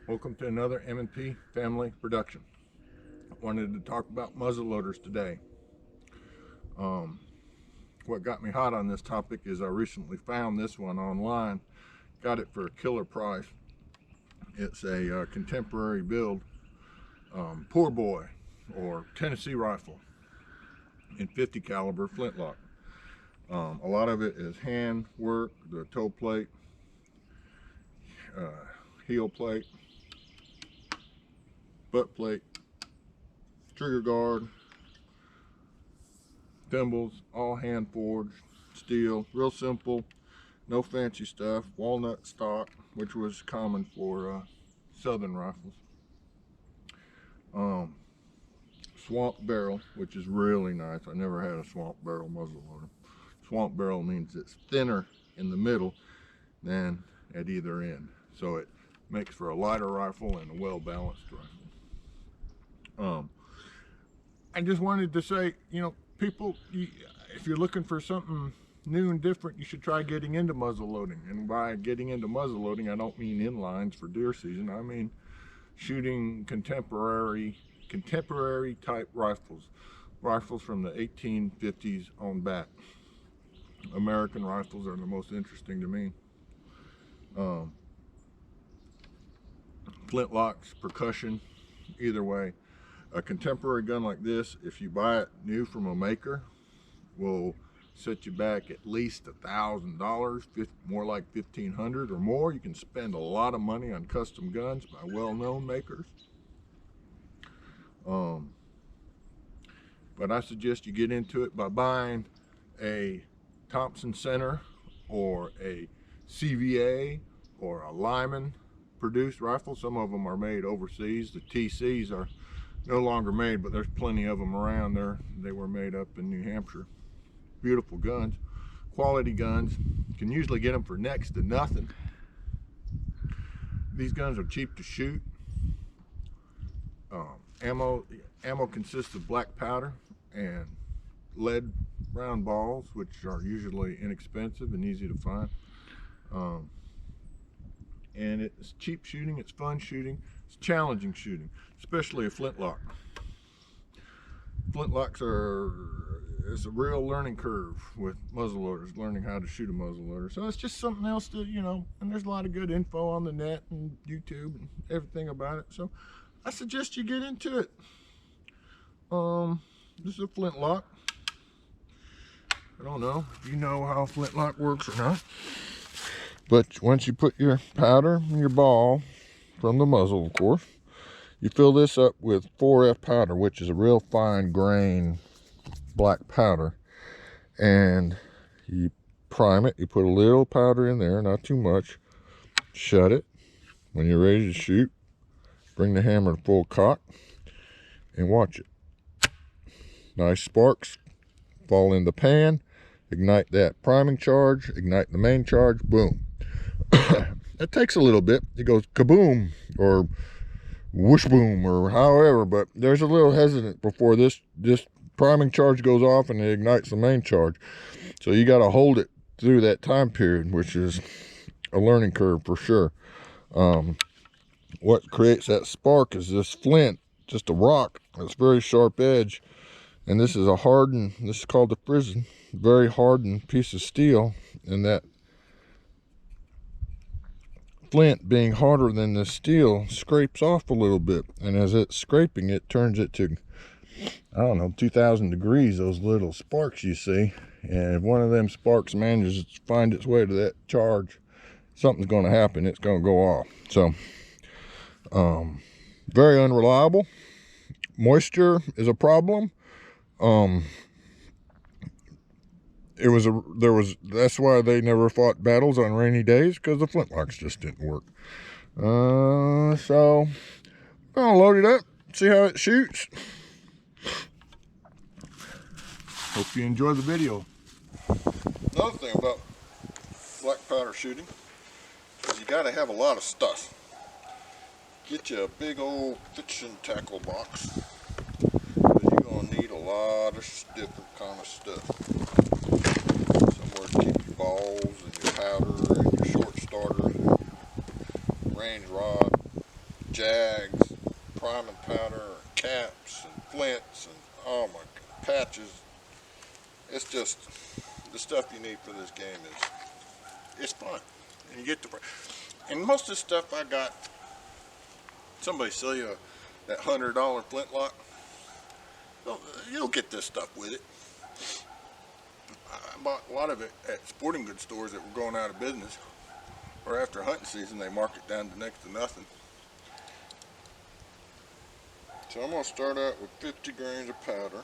Welcome to another M&P family production. I wanted to talk about muzzle loaders today. What got me hot on this topic is I recently found this one online. Got it for a killer price. It's a contemporary build poor boy or Tennessee rifle in 50 caliber flintlock. A lot of it is hand work, the toe plate, heel plate, butt plate, trigger guard, thimbles, all hand forged steel, real simple, no fancy stuff. Walnut stock, which was common for southern rifles. Swamp barrel, which is really nice. I never had a swamp barrel muzzle loader. Swamp barrel means it's thinner in the middle than at either end, so it makes for a lighter rifle and a well-balanced rifle. I just wanted to say, people, if you're looking for something new and different, you should try getting into muzzle loading. And by getting into muzzle loading, I don't mean inlines for deer season. I mean shooting contemporary type rifles from the 1850s on back. American rifles are the most interesting to me. Flintlocks, percussion, either way. A contemporary gun like this, if you buy it new from a maker, will set you back at least $1,000, more like $1,500 or more. You can spend a lot of money on custom guns by well-known makers. But I suggest you get into it by buying a Thompson Center or a CVA or a Lyman produced rifle. Some of them are made overseas. The TCs are no longer made, but there's plenty of them around there. They were made up in New Hampshire. Beautiful guns, quality guns. You can usually get them for next to nothing. These guns are cheap to shoot. Ammo consists of black powder and lead round balls, which are usually inexpensive and easy to find. And it's cheap shooting, it's fun shooting, it's challenging shooting, especially a flintlock. Flintlocks it's a real learning curve with muzzle loaders, learning how to shoot a muzzle loader. So it's just something else to, and there's a lot of good info on the net and YouTube and everything about it. So I suggest you get into it. This is a flintlock. I don't know if you know how flintlock works or not, but once you put your powder in your ball from the muzzle, of course, you fill this up with 4F powder, which is a real fine grain black powder, and you prime it. You put a little powder in there, not too much. Shut it. When you're ready to shoot, bring the hammer to full cock and watch it. Nice sparks fall in the pan. Ignite that priming charge, ignite the main charge, boom. It takes a little bit. It goes kaboom or whoosh boom or however, but there's a little hesitant before this priming charge goes off and it ignites the main charge. So you got to hold it through that time period, which is a learning curve for sure. What creates that spark is this flint, just a rock. It's very sharp edge. And this is this is called the prison, very hardened piece of steel, and that flint being harder than the steel scrapes off a little bit. And as it's scraping, it turns it to, 2,000 degrees, those little sparks you see. And if one of them sparks manages to find its way to that charge, something's going to happen. It's going to go off. So, very unreliable. Moisture is a problem. That's why they never fought battles on rainy days, because the flintlocks just didn't work. So I'm gonna load it up, see how it shoots. Hope you enjoy the video. Another thing about black powder shooting is you gotta have a lot of stuff. Get you a big old fishing tackle box. You're gonna need a lot of different kind of stuff. Somewhere to keep your balls and your powder and your short starters, range rod, jags, priming powder, caps, and flints, and oh my god, patches. It's just the stuff you need for this game it's fun, and you get the. And most of the stuff I got, somebody sell you that $100 flintlock. You'll get this stuff with it. I bought a lot of it at sporting goods stores that were going out of business, or after hunting season they mark it down to next to nothing. So I'm going to start out with 50 grains of powder.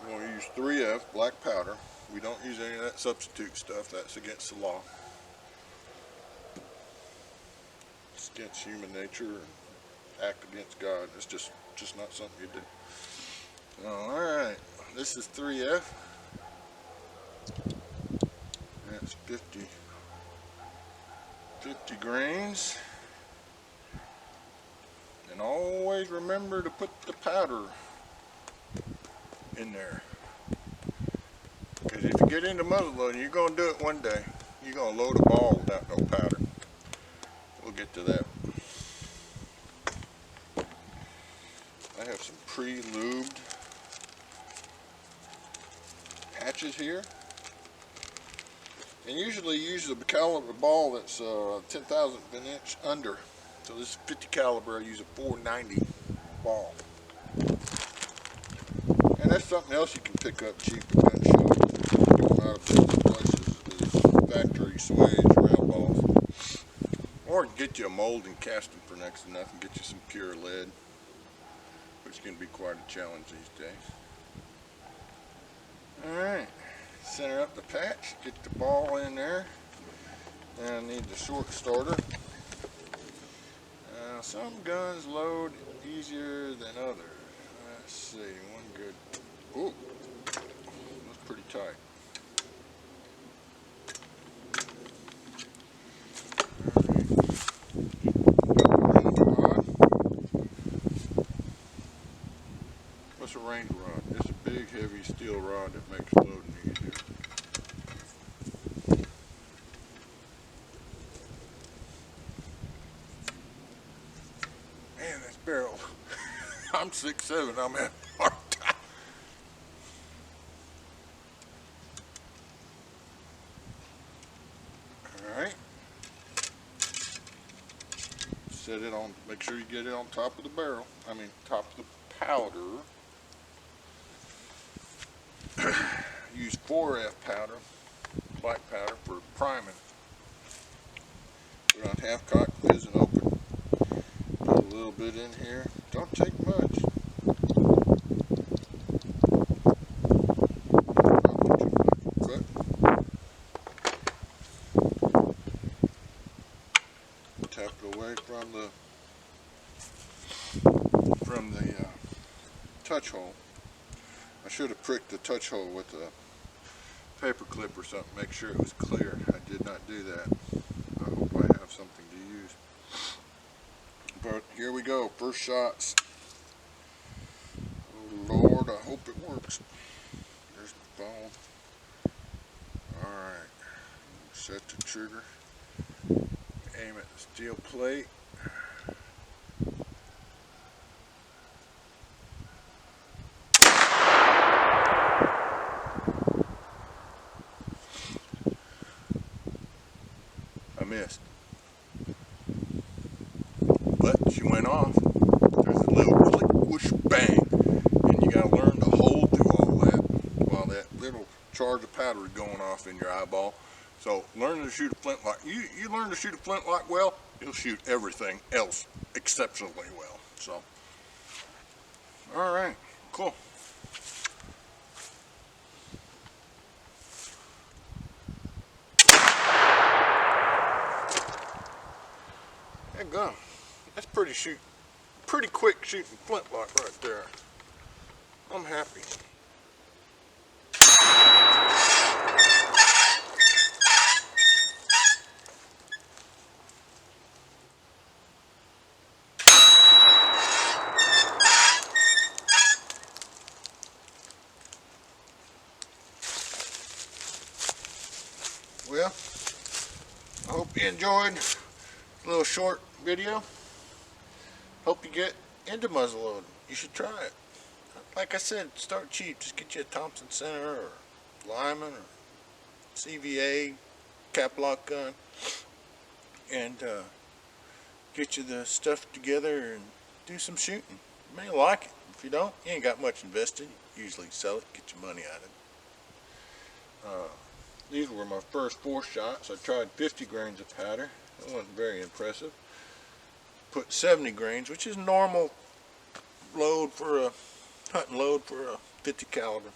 I'm going to use 3F black powder. We don't use any of that substitute stuff. That's against the law. It's against human nature and act against God. It's just not something you do. Alright, this is 3F. That's 50 grains. And always remember to put the powder in there. Because if you get into muzzleloading, you're going to do it one day. You're going to load a ball without no powder. We'll get to that. I have some pre-lubed patches here. And usually use a caliber ball that's 10,000th of an inch under. So this is 50 caliber. I use a 490 ball. And that's something else you can pick up cheap at gun shops. Get them out of business places. These factory swage round balls. Or get you a mold and cast them for next to nothing. Get you some pure lead, which can be quite a challenge these days. Alright, center up the patch, get the ball in there. And I need the short starter. Some guns load easier than others. Let's see, one good. Ooh, that's pretty tight. What's a range rod? It's a big, heavy steel rod that makes loading easier. Man, this barrel. I'm 6'7", I'm having a hard time. Alright. Set it on, make sure you get it on top of the barrel. I mean, top of the powder. Use 4F powder, black powder, for priming. Put on half cock, fizz and open. Put a little bit in here. Don't take much. Tap it away from the touch hole. I should have pricked the touch hole with a paper clip or something, make sure it was clear. I did not do that. I hope I have something to use. But here we go, first shots. Oh Lord, I hope it works. There's the phone. Alright, set the trigger. Aim at the steel plate. I missed, but she went off. There's a little click, whoosh, bang, and you got to learn to hold through all that while that little charge of powder is going off in your eyeball. So learning to shoot a flintlock, you learn to shoot a flintlock well, you'll shoot everything else exceptionally well. So, all right, cool. There you go. That's pretty quick shooting flintlock right there. I'm happy. Well, I hope you enjoyed a little short video. Hope you get into muzzleloading. You should try it. Like I said, start cheap. Just get you a Thompson Center or Lyman or CVA cap lock gun, and get you the stuff together and do some shooting. You may like it. If you don't, you ain't got much invested. You usually sell it, get your money out of it. These were my first 4 shots. I tried 50 grains of powder. That wasn't very impressive. Put 70 grains, which is normal load for a hunting load for a 50 caliber.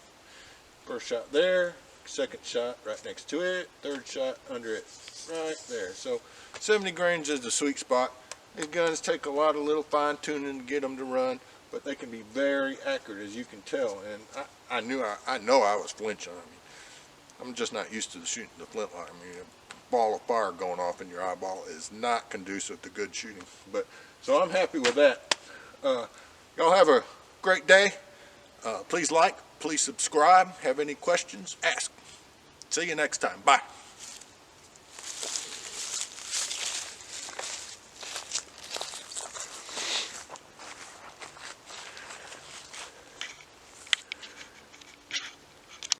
First shot there, second shot right next to it, third shot under it, right there. So 70 grains is the sweet spot. These guns take a lot of little fine tuning to get them to run, but they can be very accurate, as you can tell. And I know I was flinching. I mean, I'm just not used to shooting the flintlock. I mean, a ball of fire going off in your eyeball is not conducive to good shooting. But so I'm happy with that. Y'all have a great day. Please like, please subscribe. Have any questions? Ask. See you next time. Bye.